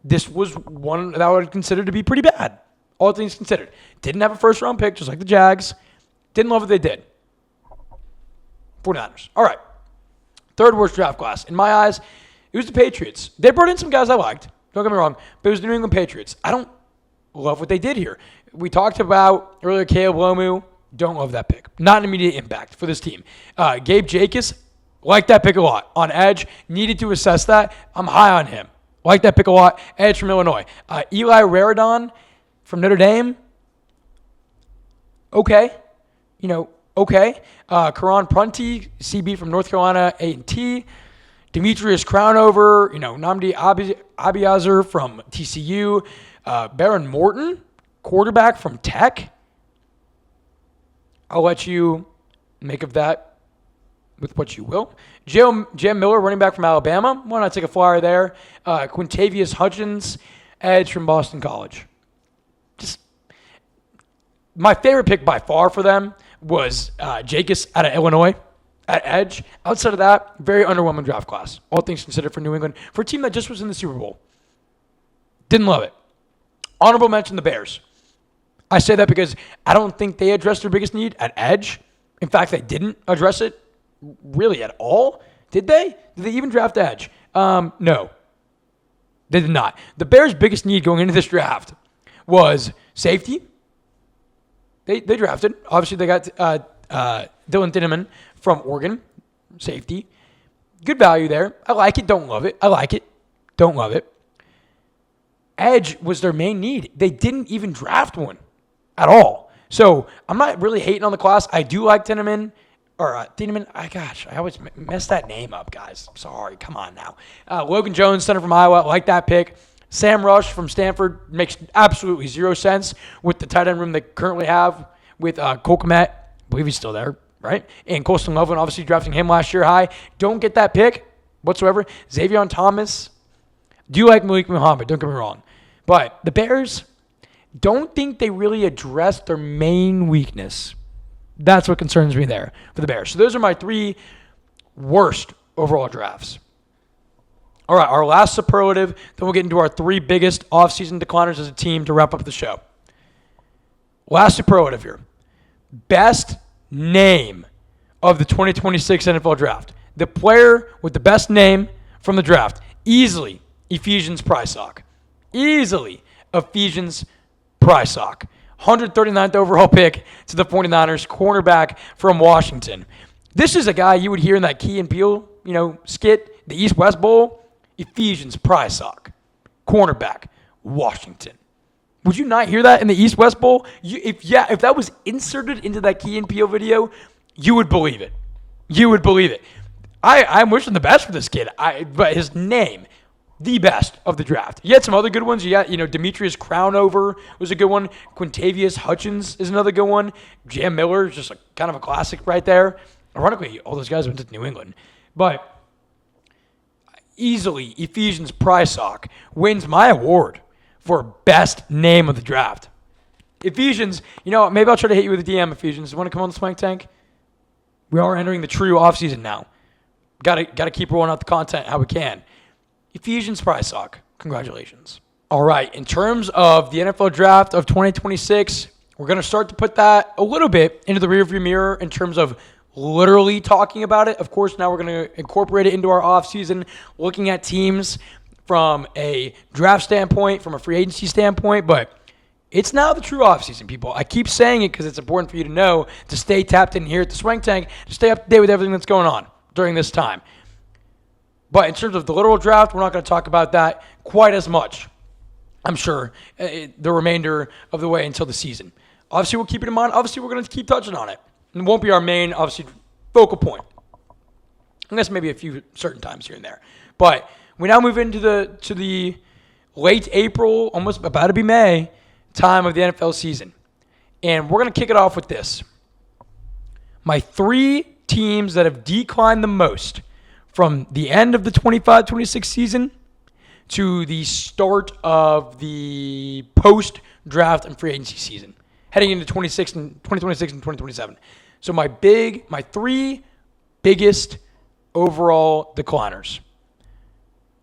this was one that I would consider to be pretty bad. All things considered. Didn't have a first-round pick, just like the Jags. Didn't love what they did. 49ers. All right. Third worst draft class. In my eyes, it was the Patriots. They brought in some guys I liked. Don't get me wrong. But it was the New England Patriots. I don't love what they did here. We talked about earlier Caleb Lomu. Don't love that pick. Not an immediate impact for this team. Gabe Jacobs, like that pick a lot. On edge, needed to assess that. I'm high on him. Like that pick a lot. Edge from Illinois. Eli Raridon from Notre Dame. Okay. Okay. Karan Prunty, CB from North Carolina A&T. Demetrius Crownover, Nnamdi Abiazar from TCU. Baron Morton, quarterback from Tech. I'll let you make of that with what you will. Jam Miller, running back from Alabama. Why not take a flyer there? Quintavious Hutchins, edge from Boston College. Just my favorite pick by far for them was Jacobs out of Illinois at edge. Outside of that, very underwhelming draft class. All things considered for New England. For a team that just was in the Super Bowl. Didn't love it. Honorable mention, the Bears. I say that because I don't think they addressed their biggest need at edge. In fact, they didn't address it really at all. Did they? Did they even draft edge? No. They did not. The Bears' biggest need going into this draft was safety. They drafted. Obviously, they got Dylan Dinneman from Oregon. Safety. Good value there. I like it. Don't love it. I like it. Don't love it. Edge was their main need. They didn't even draft one at all. So I'm not really hating on the class. I do like Dinneman. I always mess that name up, guys. Sorry. Come on now. Logan Jones, center from Iowa. I like that pick. Sam Rush from Stanford makes absolutely zero sense with the tight end room they currently have with Cole Kmet. I believe he's still there, right? And Colston Loveland, obviously drafting him last year high. Don't get that pick whatsoever. Xavier Thomas. Do like Malik Muhammad, don't get me wrong. But the Bears don't think they really addressed their main weakness. That's what concerns me there for the Bears. So those are my three worst overall drafts. All right, our last superlative, then we'll get into our three biggest offseason decliners as a team to wrap up the show. Last superlative here. Best name of the 2026 NFL Draft. The player with the best name from the draft. Easily, Ephesians Prysock. Easily, Ephesians Prysock. 139th overall pick to the 49ers, cornerback from Washington. This is a guy you would hear in that Key and Peele, skit, the East-West Bowl. Ephesians Prysock, cornerback, Washington. Would you not hear that in the East-West Bowl? If that was inserted into that Key and Peele video, you would believe it. You would believe it. I'm wishing the best for this kid. But his name, the best of the draft. You had some other good ones. You got, Demetrius Crownover was a good one. Quintavious Hutchins is another good one. Jam Miller is just kind of a classic right there. Ironically, all those guys went to New England. But easily, Ephesians Prysock wins my award for best name of the draft. Ephesians, maybe I'll try to hit you with a DM, Ephesians. You want to come on the Swank Tank? We are entering the true offseason now. Got to keep rolling out the content how we can. Ephesians Prysock, congratulations. All right, in terms of the NFL Draft of 2026, we're going to start to put that a little bit into the rearview mirror in terms of literally talking about it. Of course, now we're going to incorporate it into our offseason, looking at teams from a draft standpoint, from a free agency standpoint, but It's now the true offseason, people. I keep saying it because it's important for you to know, to stay tapped in here at the Swank Tank, to stay up to date with everything that's going on during this time. But in terms of the literal draft, we're not going to talk about that quite as much, I'm sure, the remainder of the way until the season. Obviously, we'll keep it in mind. Obviously, we're going to keep touching on it. It won't be our main, obviously, focal point. Unless maybe a few certain times here and there. But we now move into the late April, almost about to be May, time of the NFL season. And we're going to kick it off with this. My 3 teams that have declined the most from the end of the 25-26 season to the start of the post-draft and free agency season, heading into 2026 and 2027. So my 3 biggest overall decliners.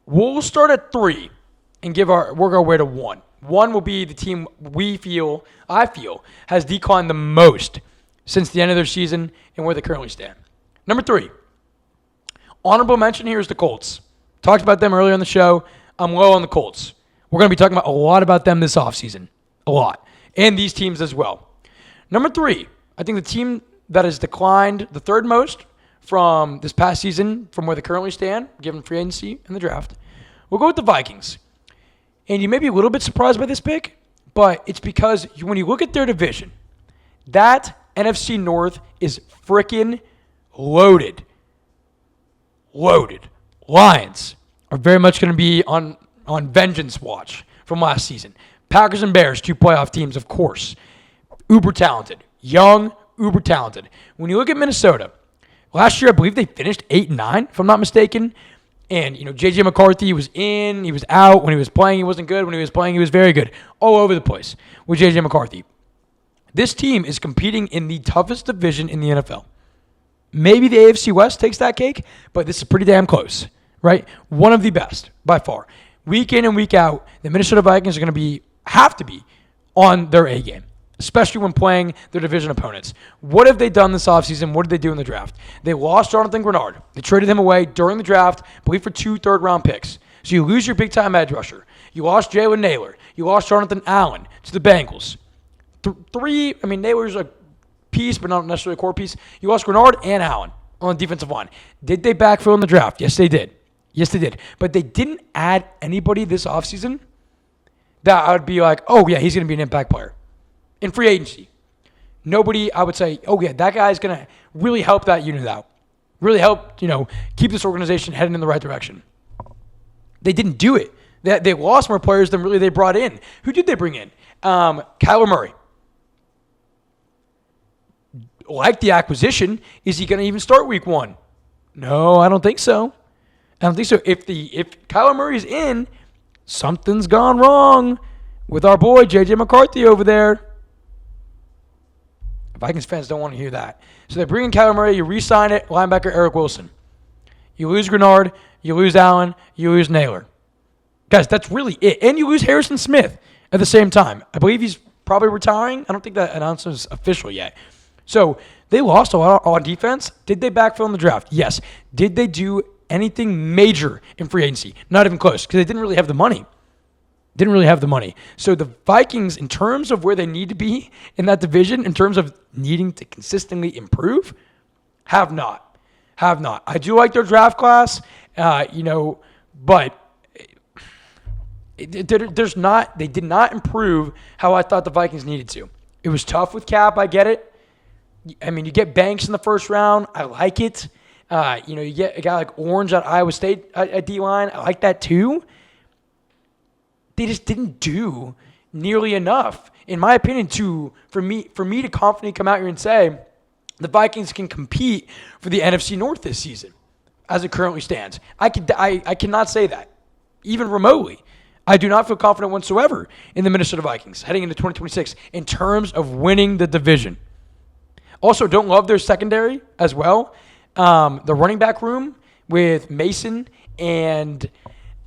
We'll start at 3 and work our way to 1. 1 will be the team I feel, has declined the most since the end of their season and where they currently stand. Number 3, honorable mention here is the Colts. Talked about them earlier in the show. I'm low on the Colts. We're going to be talking about a lot about them this offseason. A lot. And these teams as well. Number 3, I think the team that has declined the third most from this past season, from where they currently stand, given free agency and the draft, we'll go with the Vikings. And you may be a little bit surprised by this pick, but it's because when you look at their division, that NFC North is freaking loaded. Loaded. Lions are very much going to be on vengeance watch from last season. Packers and Bears, 2 playoff teams, of course. Uber talented. Young, uber talented. When you look at Minnesota, last year I believe they finished 8-9, if I'm not mistaken. And, J.J. McCarthy was in, he was out. When he was playing, he wasn't good. When he was playing, he was very good. All over the place with J.J. McCarthy. This team is competing in the toughest division in the NFL. Maybe the AFC West takes that cake, but this is pretty damn close, right? One of the best, by far. Week in and week out, the Minnesota Vikings are going to have to be on their A game, especially when playing their division opponents. What have they done this offseason? What did they do in the draft? They lost Jonathan Grenard. They traded him away during the draft, I believe for 2 third-round picks. So you lose your big-time edge rusher. You lost Jalen Naylor. You lost Jonathan Allen to the Bengals. Naylor's a piece, but not necessarily a core piece. You lost Grenard and Allen on the defensive line. Did they backfill in the draft? Yes, they did. But they didn't add anybody this offseason that I would be like, oh, yeah, he's going to be an impact player. In free agency, nobody I would say, oh, yeah, that guy's going to really help that unit out. Really help, keep this organization heading in the right direction. They didn't do it. They lost more players than really they brought in. Who did they bring in? Kyler Murray. Like the acquisition, is he going to even start week 1? No, I don't think so. If Kyler Murray's in, something's gone wrong with our boy J.J. McCarthy over there. Vikings fans don't want to hear that. So they bring in Kyler Murray, you re-sign it, linebacker Eric Wilson. You lose Grenard, you lose Allen, you lose Naylor. Guys, that's really it. And you lose Harrison Smith at the same time. I believe he's probably retiring. I don't think that announcement is official yet. So they lost a lot on defense. Did they backfill in the draft? Yes. Did they do anything major in free agency? Not even close, because they didn't really have the money. So the Vikings, in terms of where they need to be in that division, in terms of needing to consistently improve, have not. I do like their draft class, but they did not improve how I thought the Vikings needed to. It was tough with cap, I get it. I mean, you get Banks in the first round. I like it. You get a guy like Orange at Iowa State at D-line. I like that too. They just didn't do nearly enough, in my opinion, for me to confidently come out here and say the Vikings can compete for the NFC North this season, as it currently stands. I cannot say that, even remotely. I do not feel confident whatsoever in the Minnesota Vikings heading into 2026 in terms of winning the division. Also, don't love their secondary as well. The running back room with Mason and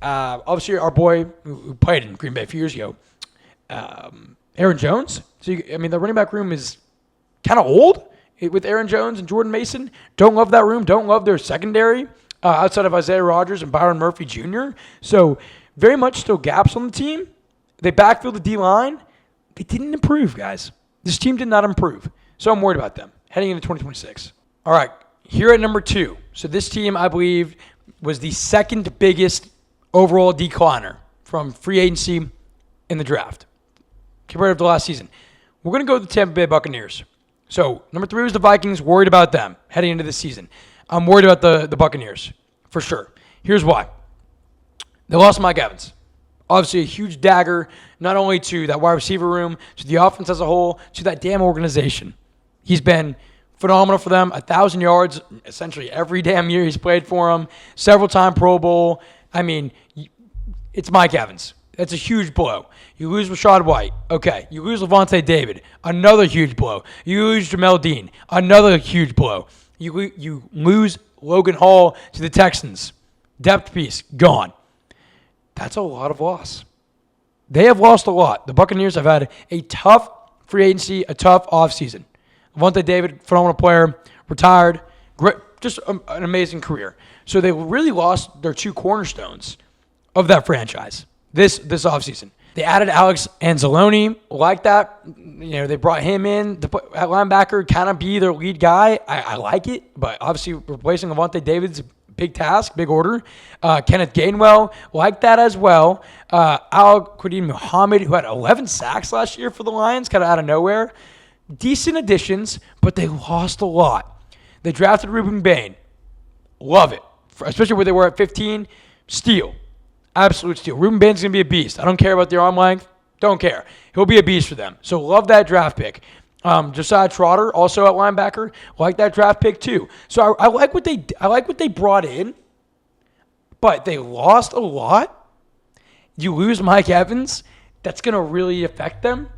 obviously our boy who played in Green Bay a few years ago, Aaron Jones. So, the running back room is kind of old with Aaron Jones and Jordan Mason. Don't love that room. Don't love their secondary outside of Isaiah Rodgers and Byron Murphy Jr. So very much still gaps on the team. They backfill the D-line. They didn't improve, guys. This team did not improve. So I'm worried about them heading into 2026. All right, here at number 2. So this team, I believe, was the second biggest overall decliner from free agency in the draft compared to last season. We're going to go with the Tampa Bay Buccaneers. So number 3 was the Vikings. Worried about them heading into this season. I'm worried about the Buccaneers for sure. Here's why. They lost Mike Evans. Obviously a huge dagger, not only to that wide receiver room, to the offense as a whole, to that damn organization. He's been phenomenal for them. 1,000 yards essentially every damn year he's played for them. Several-time Pro Bowl. I mean, it's Mike Evans. That's a huge blow. You lose Rashad White. Okay. You lose Levante David. Another huge blow. You lose Jamel Dean. Another huge blow. You lose Logan Hall to the Texans. Depth piece, gone. That's a lot of loss. They have lost a lot. The Buccaneers have had a tough free agency, a tough offseason. Levante David, phenomenal player, retired. Great, just an amazing career. So they really lost their 2 cornerstones of that franchise this offseason. They added Alex Anzalone, like that. They brought him in to put at linebacker, kind of be their lead guy. I like it, but obviously replacing Levante David's big task, big order. Kenneth Gainwell, like that as well. Al-Qadim Muhammad, who had 11 sacks last year for the Lions, kind of out of nowhere. Decent additions, but they lost a lot. They drafted Ruben Bain. Love it. Especially where they were at 15. Steal. Absolute steal. Ruben Bain's going to be a beast. I don't care about their arm length. Don't care. He'll be a beast for them. So love that draft pick. Josiah Trotter, also at linebacker, like that draft pick too. So I like what they brought in, but they lost a lot. You lose Mike Evans, that's going to really affect them.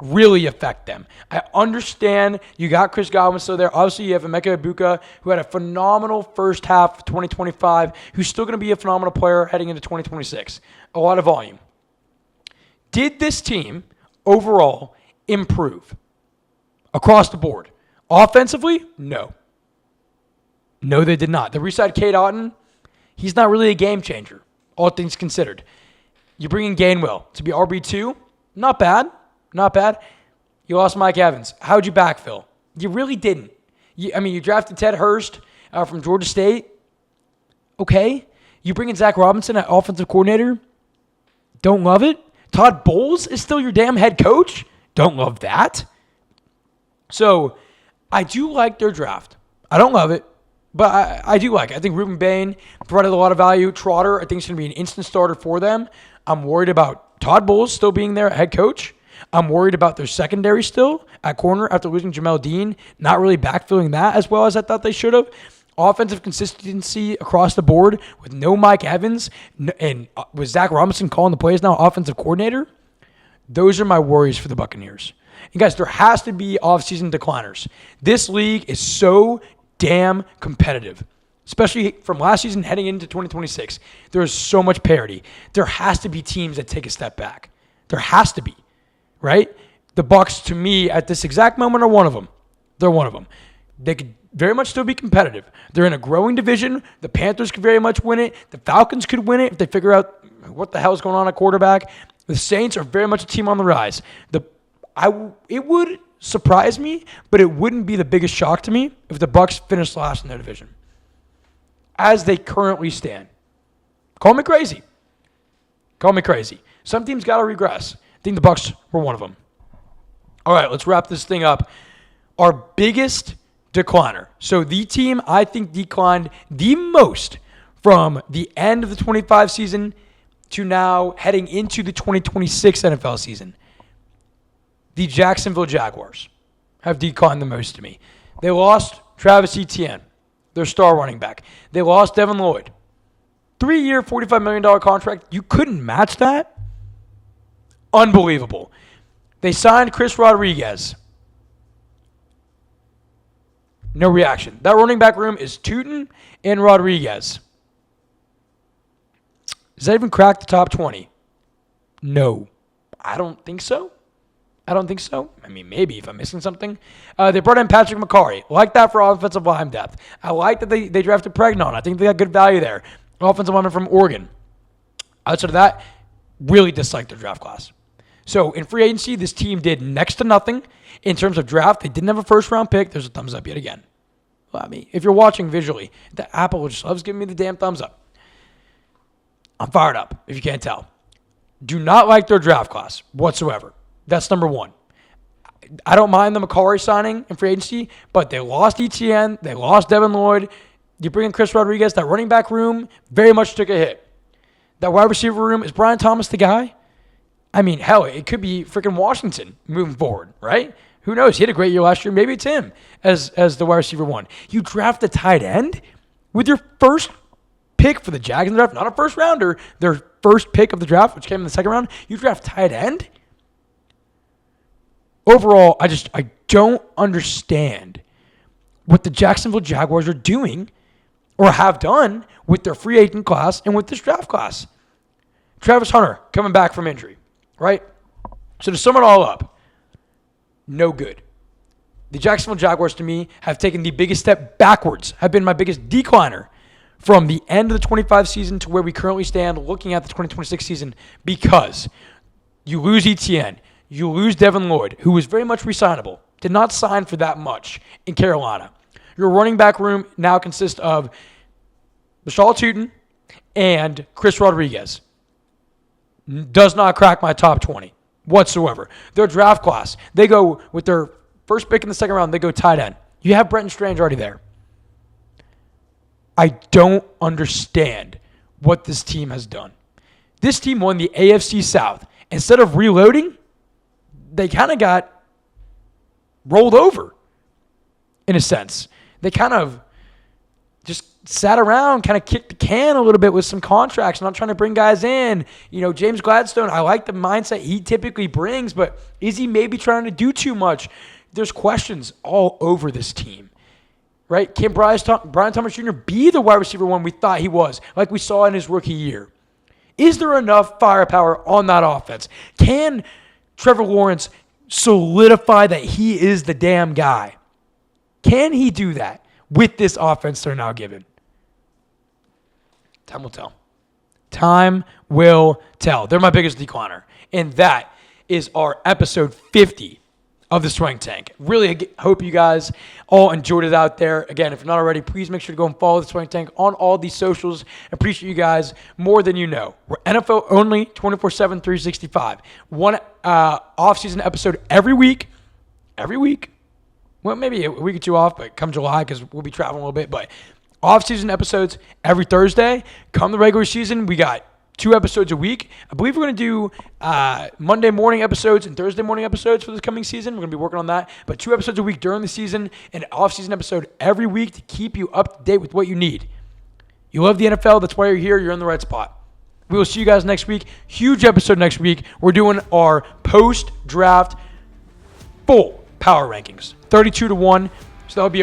Really affect them. I understand you got Chris Godwin still there. Obviously, you have Emeka Ibuka, who had a phenomenal first half of 2025, who's still going to be a phenomenal player heading into 2026. A lot of volume. Did this team overall improve across the board? Offensively, no. No, they did not. They re-signed Cade Otton. He's not really a game changer, all things considered. You bring in Gainwell to be RB2. Not bad. Not bad. You lost Mike Evans. How'd you backfill? You really didn't. You drafted Ted Hurst from Georgia State. Okay. You bring in Zach Robinson at offensive coordinator. Don't love it. Todd Bowles is still your damn head coach. Don't love that. So I do like their draft. I don't love it, but I do like it. I think Ruben Bain provided a lot of value. Trotter, I think, is going to be an instant starter for them. I'm worried about Todd Bowles still being their head coach. I'm worried about their secondary still at corner after losing Jamel Dean, not really backfilling that as well as I thought they should have. Offensive consistency across the board with no Mike Evans and with Zach Robinson calling the plays now, offensive coordinator. Those are my worries for the Buccaneers. And guys, there has to be offseason decliners. This league is so damn competitive, especially from last season heading into 2026. There is so much parity. There has to be teams that take a step back. There has to be. Right? The Bucs, to me, at this exact moment, are one of them. They're one of them. They could very much still be competitive. They're in a growing division. The Panthers could very much win it. The Falcons could win it if they figure out what the hell is going on at quarterback. The Saints are very much a team on the rise. It would surprise me, but it wouldn't be the biggest shock to me if the Bucs finished last in their division. As they currently stand. Call me crazy. Call me crazy. Some teams got to regress. I think the Bucs were one of them. All right, let's wrap this thing up. Our biggest decliner. So the team I think declined the most from the end of the 25 season to now heading into the 2026 NFL season. The Jacksonville Jaguars have declined the most to me. They lost Travis Etienne, their star running back. They lost Devin Lloyd. 3-year, $45 million contract. You couldn't match that? Unbelievable. They signed Chris Rodriguez. No reaction. That running back room is Tootin and Rodriguez. Does that even crack the top 20? No. I don't think so. I mean, maybe if I'm missing something. They brought in Patrick McCarry. Like that for offensive line depth. I like that they drafted Pregnon. I think they got good value there. Offensive lineman from Oregon. Outside of that, really dislike their draft class. So in free agency, this team did next to nothing in terms of draft. They didn't have a first-round pick. There's a thumbs up yet again. Well, I mean, if you're watching visually, the Apple just loves giving me the damn thumbs up. I'm fired up, if you can't tell. Do not like their draft class whatsoever. That's number one. I don't mind the McCarry signing in free agency, but they lost ETN. They lost Devin Lloyd. You bring in Chris Rodriguez. That running back room very much took a hit. That wide receiver room, is Brian Thomas the guy? I mean, hell, it could be freaking Washington moving forward, right? Who knows? He had a great year last year. Maybe it's him as the wide receiver one. You draft a tight end with your first pick for the Jags in the draft, not a first rounder, their first pick of the draft, which came in the second round. You draft tight end? Overall, I don't understand what the Jacksonville Jaguars are doing or have done with their free agent class and with this draft class. Travis Hunter coming back from injury, right? So to sum it all up, no good. The Jacksonville Jaguars, to me, have taken the biggest step backwards, have been my biggest decliner from the end of the 25 season to where we currently stand looking at the 2026 season, because you lose ETN, you lose Devin Lloyd, who was very much resignable, did not sign for that much in Carolina. Your running back room now consists of Bashal Tutin and Chris Rodriguez. Does not crack my top 20 whatsoever. Their draft class, they go with their first pick in the second round, they go tight end. You have Brenton Strange already there. I don't understand what this team has done. This team won the AFC South. Instead of reloading, they kind of got rolled over in a sense. They kind of just sat around, kind of kicked the can a little bit with some contracts, not trying to bring guys in. You know, James Gladstone, I like the mindset he typically brings, but is he maybe trying to do too much? There's questions all over this team, right? Can Brian Thomas Jr. be the wide receiver one we thought he was, like we saw in his rookie year? Is there enough firepower on that offense? Can Trevor Lawrence solidify that he is the damn guy? Can he do that with this offense they're now given? Time will tell. Time will tell. They're my biggest decliner. And that is our episode 50 of the Swank Tank. Really hope you guys all enjoyed it out there. Again, if you're not already, please make sure to go and follow the Swank Tank on all these socials. Appreciate you guys more than you know. We're NFL only, 24/7, 365. One off-season episode every week. Every week. Well, maybe a week or two off, but come July, because we'll be traveling a little bit. But off-season episodes every Thursday. Come the regular season, we got 2 episodes a week. I believe we're going to do Monday morning episodes and Thursday morning episodes for this coming season. We're going to be working on that. But 2 episodes a week during the season and an off-season episode every week to keep you up to date with what you need. You love the NFL. That's why you're here. You're in the right spot. We will see you guys next week. Huge episode next week. We're doing our post-draft full power rankings. 32-1. So that'll be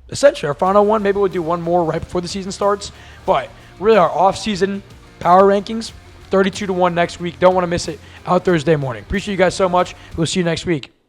essentially our final one. Maybe we'll do one more right before the season starts. But really our off-season power rankings, 32-1 next week. Don't want to miss it out Thursday morning. Appreciate you guys so much. We'll see you next week.